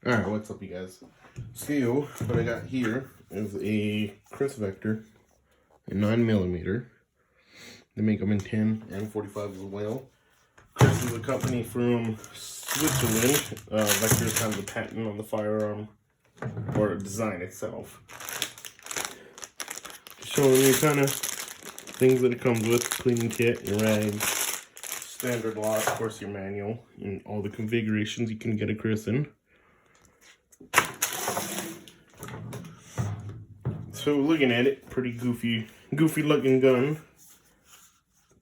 Alright, what's up you guys? So, what I got here is a Kriss Vector in 9mm. They make them in 10 and 45 as well. Kriss is a company from Switzerland. Vector is kind of the patent on the firearm, or design itself. Showing you kind of things that it comes with: cleaning kit, your rags, standard lock, of course your manual, and all the configurations you can get a Kriss in. So looking at it, pretty goofy looking gun.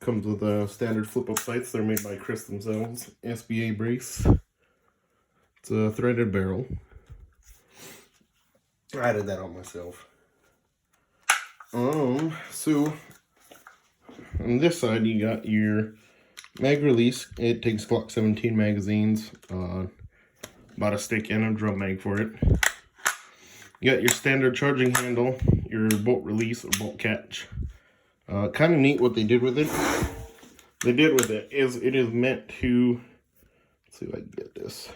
Comes with a standard flip-up sights. They're made by Kriss themselves. SBA brace. It's a threaded barrel. I added that on myself. So on this side you got your mag release. It takes Glock 17 magazines. Bought a stick and a drum mag for it. You got your standard charging handle, your bolt release or bolt catch. Kind of neat what they did with it. It is meant to, let's see if I can get this,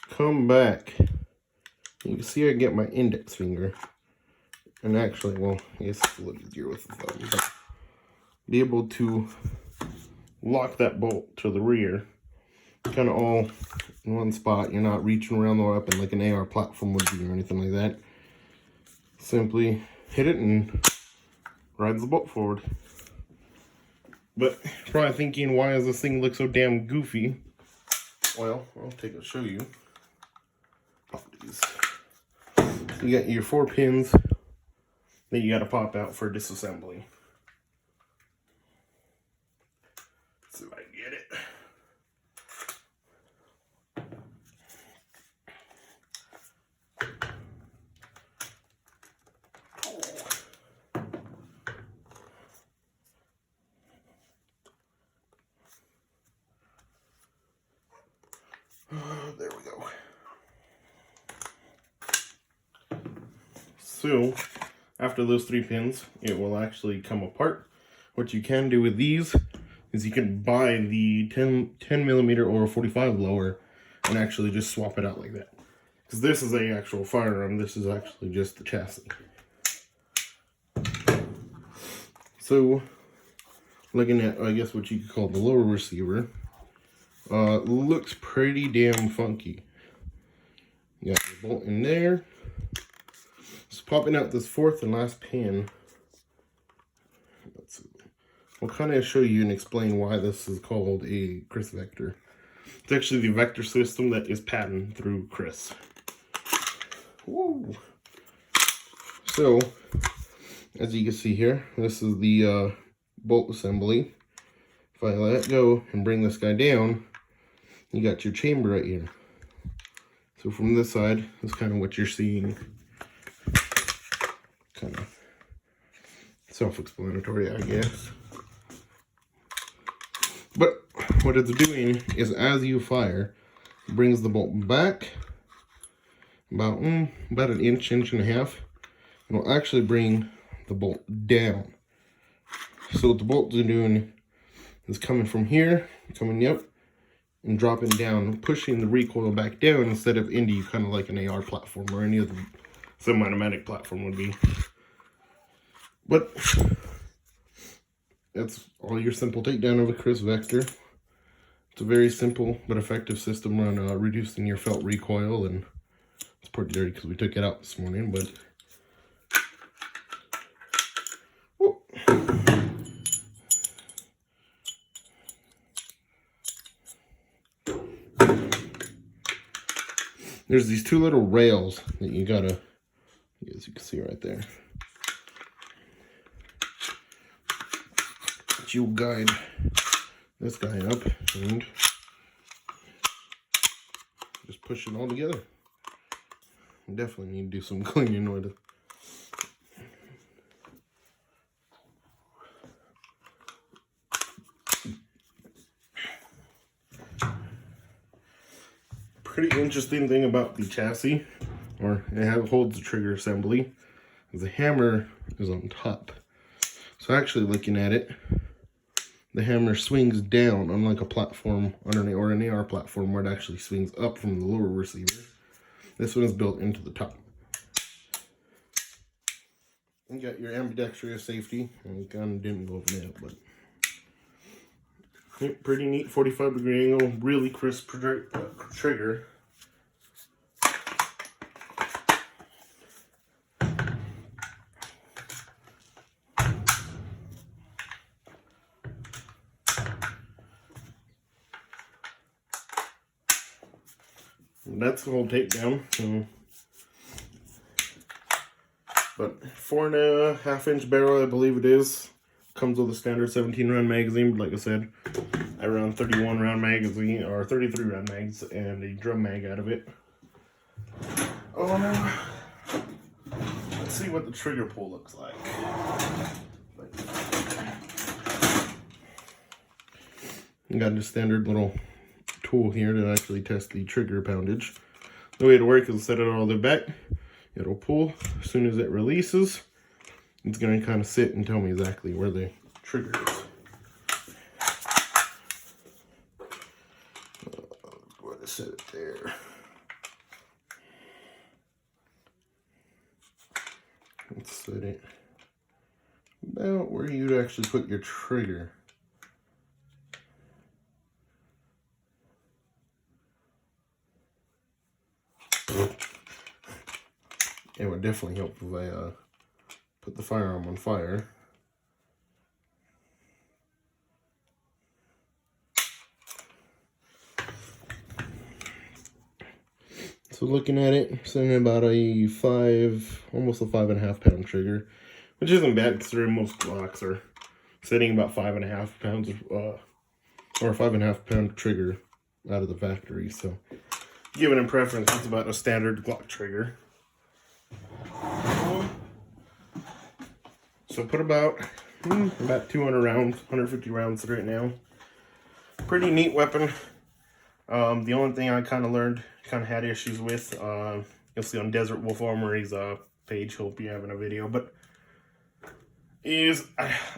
come back. You can see I get my index finger. And actually, well, I guess it's a little easier with the thumb, but be able to lock that bolt to the rear. Kind of all in one spot. You're not reaching around the weapon like an AR platform would be or anything like that. Simply hit it and rides the bolt forward. But you're probably thinking, why does this thing look so damn goofy? Well, I'll show you. Properties. You got your 4 pins that you got to pop out for disassembly. Let's see if I can get it. There we go. So, after those 3 pins, it will actually come apart. What you can do with these is you can buy the 10mm or 45 lower and actually just swap it out like that. Because this is a actual firearm, this is actually just the chassis. So, looking at, I guess what you could call the lower receiver, looks pretty damn funky. You got your bolt in there. So popping out this 4th and last pin, I'll kind of show you and explain why this is called a Kriss Vector. It's actually the Vector system that is patented through Kriss. Woo. So, as you can see here, this is the bolt assembly. If I let it go and bring this guy down, you got your chamber right here. So from this side, that's kind of what you're seeing. Kind of self-explanatory, I guess. But what it's doing is, as you fire, it brings the bolt back about an inch and a half. And will actually bring the bolt down. So what the bolt's doing is coming from here, coming up, and dropping down, pushing the recoil back down instead of into you, kind of like an AR platform or any other semi-automatic platform would be. But that's all your simple takedown of a Kriss Vector. It's a very simple but effective system on reducing your felt recoil, and it's pretty dirty because we took it out this morning, but whoop. There's these 2 little rails that you gotta, as you can see right there, that you'll guide this guy up and just push it all together. Definitely need to do some cleaning with it. Pretty interesting thing about the chassis, or it holds the trigger assembly, is the hammer is on top. So actually looking at it, the hammer swings down, unlike a platform or an AR platform where it actually swings up from the lower receiver. This one is built into the top. You got your ambidextrous safety, and you kind of didn't go over that, but pretty neat 45-degree angle, really crisp trigger. And that's the whole takedown. But 4.5-inch barrel, I believe it is. Comes with a standard 17-round magazine, but like I said, I run 31-round magazine, or 33-round mags, and a drum mag out of it. Let's see what the trigger pull looks like. I got a standard little tool here to actually test the trigger poundage. The way it works is set it all the way back. It'll pull. As soon as it releases, it's going to kind of sit and tell me exactly where the trigger is. Go ahead and set it there. Let's set it about where you'd actually put your trigger. It would definitely help if I put the firearm on fire. So looking at it, sitting about almost a 5.5 pound trigger, which isn't bad considering most Glocks are setting about 5.5 pounds or 5.5 pound trigger out of the factory. So given in preference, it's about a standard Glock trigger. So put about 200 rounds, 150 rounds right now. Pretty neat weapon. The only thing I kind of had issues with, you'll see on Desert Wolf Armory's page, he'll be having a video, but I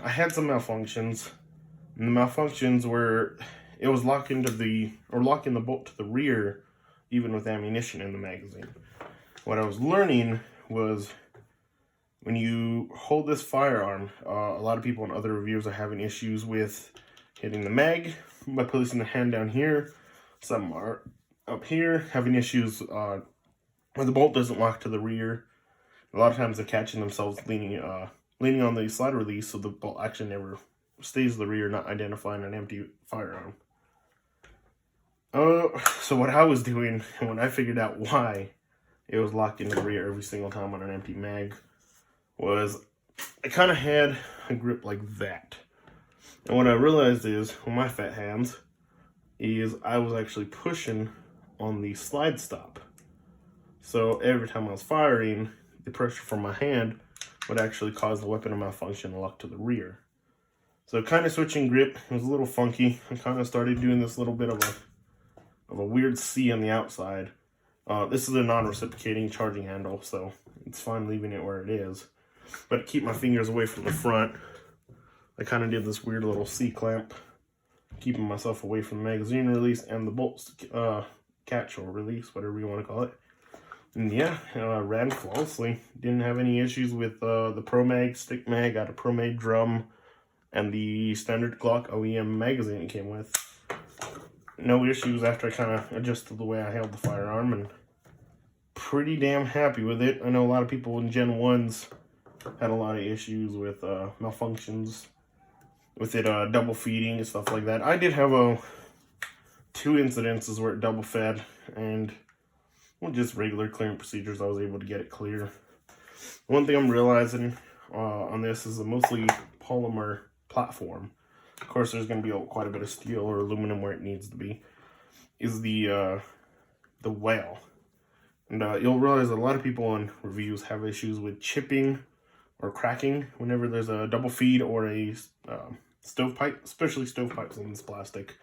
had some malfunctions. And the malfunctions were, it was locking the bolt to the rear, even with ammunition in the magazine. What I was learning was, when you hold this firearm, a lot of people in other reviews are having issues with hitting the mag by placing the hand down here. Some are up here having issues where the bolt doesn't lock to the rear. A lot of times they're catching themselves leaning on the slide release, so the bolt actually never stays to the rear, not identifying an empty firearm. So what I was doing, when I figured out why it was locked into the rear every single time on an empty mag, was I kind of had a grip like that. And what I realized is, with my fat hands, is I was actually pushing on the slide stop. So every time I was firing, the pressure from my hand would actually cause the weapon to malfunction and lock to the rear. So kind of switching grip, it was a little funky. I kind of started doing this little bit of a weird C on the outside. This is a non-reciprocating charging handle, so it's fine leaving it where it is. But to keep my fingers away from the front, I kind of did this weird little C-clamp, keeping myself away from the magazine release and the bolts catch or release, whatever you want to call it. And yeah, ran flawlessly. Didn't have any issues with the Pro Mag stick mag, got a Pro Mag drum, and the standard Glock OEM magazine it came with. No issues after I kind of adjusted the way I held the firearm, and pretty damn happy with it. I know a lot of people in Gen 1s had a lot of issues with malfunctions, with it double feeding and stuff like that. I did have 2 incidences where it double fed, and with just regular clearing procedures, I was able to get it clear. One thing I'm realizing on this is a mostly polymer platform. Of course, there's going to be quite a bit of steel or aluminum where it needs to be. Is the whale, and you'll realize a lot of people on reviews have issues with chipping or cracking whenever there's a double feed or a stovepipe, especially stovepipes on this plastic.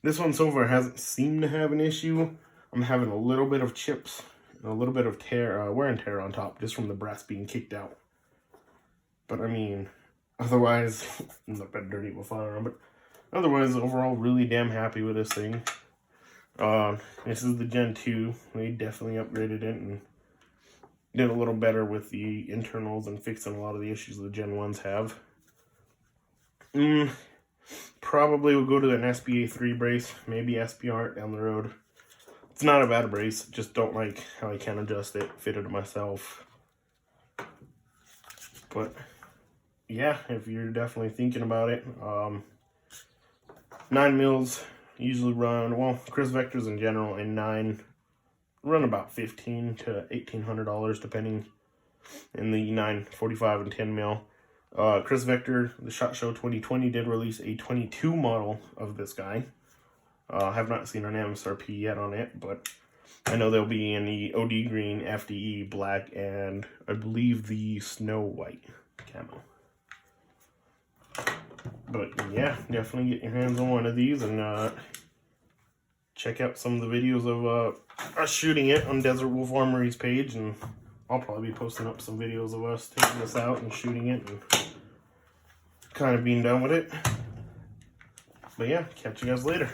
This one so far hasn't seemed to have an issue. I'm having a little bit of chips and a little bit of wear and tear on top just from the brass being kicked out. But I mean, otherwise, I'm not that dirty with a firearm, but otherwise, overall, really damn happy with this thing. This is the Gen 2. We definitely upgraded it and did a little better with the internals and fixing a lot of the issues the Gen 1s have. Probably will go to an SBA 3 brace, maybe SBR down the road. It's not a bad brace, just don't like how I can't adjust it, fit it myself. But yeah, if you're definitely thinking about it, 9 mils usually run, well, Kriss Vectors in general in 9 run about $1,500 to $1,800 depending. In the 9, 45, and 10 mil. Kriss Vector, the SHOT Show 2020 did release a 22 model of this guy. I have not seen an MSRP yet on it, but I know they'll be in the OD green, FDE black, and I believe the snow white camo. But yeah, definitely get your hands on one of these and check out some of the videos of us shooting it on Desert Wolf Armory's page, and I'll probably be posting up some videos of us taking this out and shooting it and kind of being done with it. But yeah, catch you guys later.